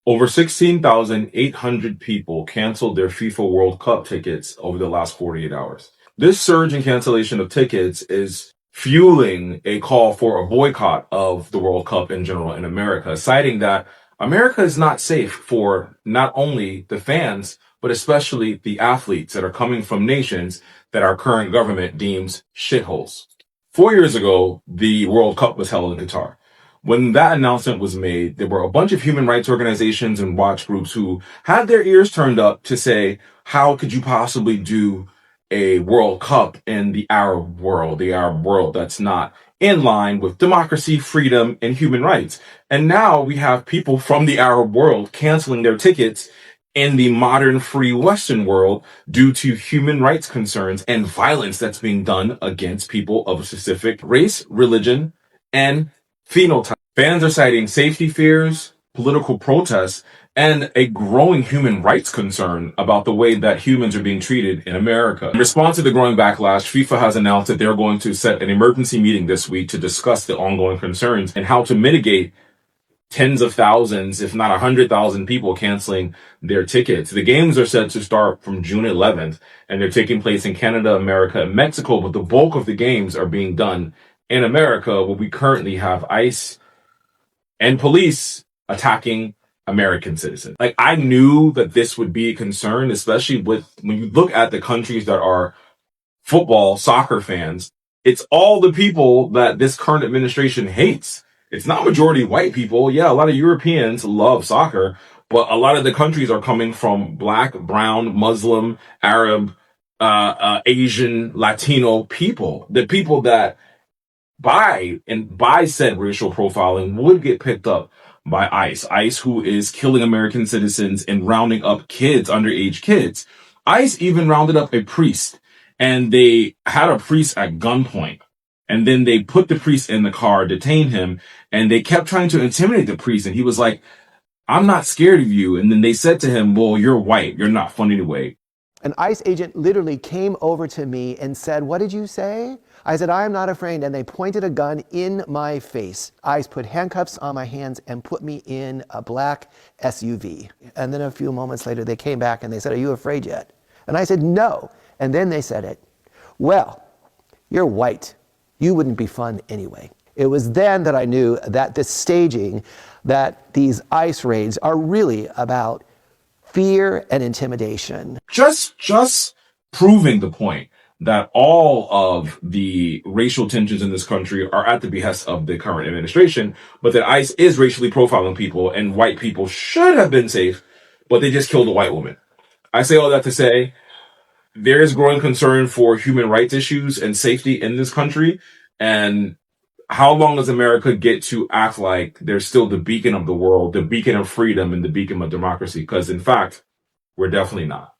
Over 16,800 people canceled their FIFA World Cup tickets over the last 48 hours. This surge in cancellation of tickets is fueling a call for a boycott of the World Cup in general in America, citing that America is not safe for not only the fans, but especially the athletes that are coming from nations that our current government deems shitholes. 4 years ago, the World Cup was held in Qatar. When that announcement was made, there were a bunch of human rights organizations and watch groups who had their ears turned up to say, how could you possibly do a World Cup in the Arab world that's not in line with democracy, freedom, and human rights? And now we have people from the Arab world canceling their tickets in the modern free Western world due to human rights concerns and violence that's being done against people of a specific race, religion, and phenotype. Fans are citing safety fears, political protests, and a growing human rights concern about the way that humans are being treated in America. In response to the growing backlash, FIFA has announced that they're going to set an emergency meeting this week to discuss the ongoing concerns and how to mitigate tens of thousands, if not 100,000 people canceling their tickets. The games are set to start from June 11th, and they're taking place in Canada, America, and Mexico, but the bulk of the games are being done in America, where we currently have ICE and police attacking American citizens. Like, I knew that this would be a concern, especially with when you look at the countries that are football, soccer fans. It's all the people that this current administration hates. It's not majority white people. Yeah, a lot of Europeans love soccer, but a lot of the countries are coming from black, brown, Muslim, Arab, Asian, Latino people. The people that by said racial profiling would get picked up by ICE. ICE, who is killing American citizens and rounding up kids, underage kids. ICE even rounded up a priest, and they had a priest at gunpoint. And then they put the priest in the car, detained him, and they kept trying to intimidate the priest. And he was like, I'm not scared of you. And then they said to him, well, you're white. You're not fun anyway. An ICE agent literally came over to me and said, what did you say? I said, I am not afraid. And they pointed a gun in my face. ICE put handcuffs on my hands and put me in a black SUV. And then a few moments later, they came back and they said, are you afraid yet? And I said, no. And then they said it. Well, you're white. You wouldn't be fun anyway. It was then that I knew that the staging, that these ICE raids are really about fear and intimidation. Just proving the point that all of the racial tensions in this country are at the behest of the current administration, but that ICE is racially profiling people and white people should have been safe, but they just killed a white woman. I say all that to say there is growing concern for human rights issues and safety in this country. And how long does America get to act like they're still the beacon of the world, the beacon of freedom, and the beacon of democracy? Because in fact, we're definitely not.